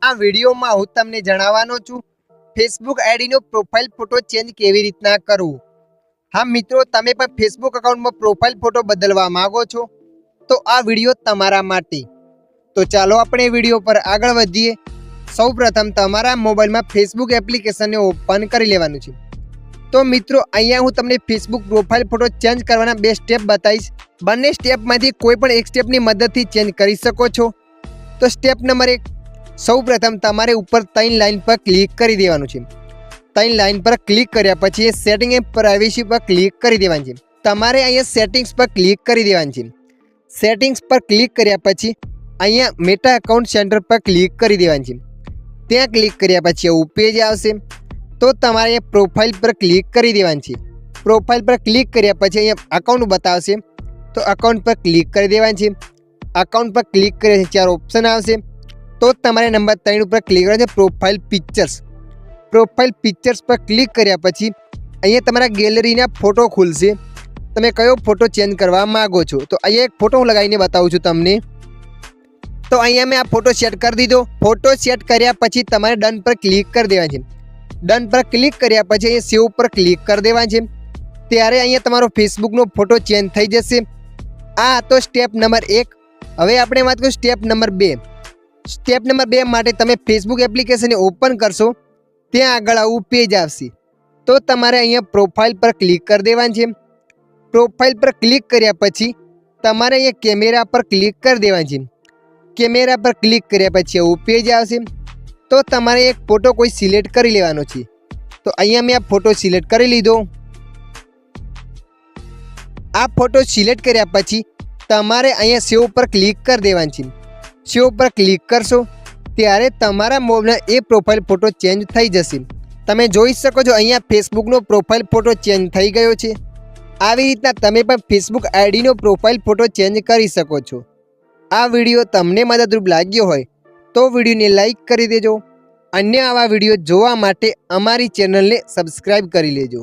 આ વિડીયોમાં હું તમને જણાવવાનો છું ફેસબુક આઈડીનો પ્રોફાઇલ ફોટો ચેન્જ કેવી રીતના કરવું। હા મિત્રો, તમે પણ ફેસબુક એકાઉન્ટમાં પ્રોફાઇલ ફોટો બદલવા માંગો છો તો આ વિડીયો તમારા માટે। તો ચાલો આપણે વિડીયો પર આગળ વધીએ। સૌપ્રથમ તમારા મોબાઈલમાં ફેસબુક એપ્લિકેશનને ઓપન કરી લેવાનું છે। તો મિત્રો, અહીંયા હું તમને ફેસબુક પ્રોફાઇલ ફોટો ચેન્જ કરવાના 2 સ્ટેપ બતાવીશ। બંને સ્ટેપમાંથી કોઈ પણ એક સ્ટેપની મદદથી ચેન્જ કરી શકો છો। તો સ્ટેપ નંબર 1, સૌપ્રથમ તમારે ઉપર 3 લાઇન પર ક્લિક કરી દેવાનું છે। 3 લાઇન પર ક્લિક કર્યા પછી સેટિંગ એન્ડ પ્રાઇવેસી પર ક્લિક કરી દેવાનું છે। તમારે અહીંયા સેટિંગ્સ પર ક્લિક કરી દેવાનું છે। સેટિંગ્સ પર ક્લિક કર્યા પછી અહીંયા મેટા એકાઉન્ટ સેન્ટર પર ક્લિક કરી દેવાનું છે। ત્યાં ક્લિક કર્યા પછી એવું પેજ આવશે। તો તમારે પ્રોફાઇલ પર ક્લિક કરી દેવાનું છે। પ્રોફાઇલ પર ક્લિક કર્યા પછી અહીંયા અકાઉન્ટ બતાવશે, તો અકાઉન્ટ પર ક્લિક કરી દેવાનું છે। અકાઉન્ટ પર ક્લિક કર્યા 4 ઓપ્શન આવશે। તો તમારે નંબર 3 ઉપર ક્લિક કરવાનું છે, પ્રોફાઇલ પિક્ચર્સ। પ્રોફાઇલ પિક્ચર્સ પર ક્લિક કર્યા પછી અહીંયા તમારા ગેલેરીના ફોટો ખુલશે। તમે કયો ફોટો ચેન્જ કરવા માગો છો, તો અહીંયા એક ફોટો હું લગાવીને બતાવું છું તમને। તો અહીંયા મેં આ ફોટો સેટ કરી દીધો। ફોટો સેટ કર્યા પછી તમારે ડન પર ક્લિક કરી દેવાનું છે। ડન પર ક્લિક કર્યા પછી અહીંયા સેવ પર ક્લિક કરી દેવાનું છે। ત્યારે અહીંયા તમારો ફેસબુકનો ફોટો ચેન્જ થઈ જશે। આ તો સ્ટેપ નંબર 1। હવે આપણે વાત કરીશું સ્ટેપ નંબર 2। સ્ટેપ નંબર 2 માટે તમે ફેસબુક એપ્લિકેશનને ઓપન કરશો, ત્યાં આગળ આવું પેજ આવશે। તો તમારે અહીંયા પ્રોફાઇલ પર ક્લિક કરી દેવાનું છે। પ્રોફાઇલ પર ક્લિક કર્યા પછી તમારે અહીંયા કેમેરા પર ક્લિક કરી દેવાનું છે। કેમેરા પર ક્લિક કર્યા પછી આવું પેજ આવશે। તો તમારે એક ફોટો કોઈ સિલેક્ટ કરી લેવાનો છે। તો અહીંયા મેં આ ફોટો સિલેક્ટ કરી લીધો। આ ફોટો સિલેક્ટ કર્યા પછી તમારે અહીંયા સેવ પર ક્લિક કરી દેવાનું છે। સેવ પર ક્લિક કરશો ત્યારે તમારા મોબાઈલમાં એ પ્રોફાઇલ ફોટો ચેન્જ થઈ જશે। તમે જોઈ શકો છો અહીંયા ફેસબુકનો પ્રોફાઇલ ફોટો ચેન્જ થઈ ગયો છે। આવી રીતના તમે પણ ફેસબુક આઈડીનો પ્રોફાઇલ ફોટો ચેન્જ કરી શકો છો। આ વિડીયો તમને મદદરૂપ લાગ્યો હોય તો વિડીયોને લાઈક કરી દેજો। અન્ય આવા વિડીયો જોવા માટે અમારી ચેનલને સબસ્ક્રાઈબ કરી લેજો।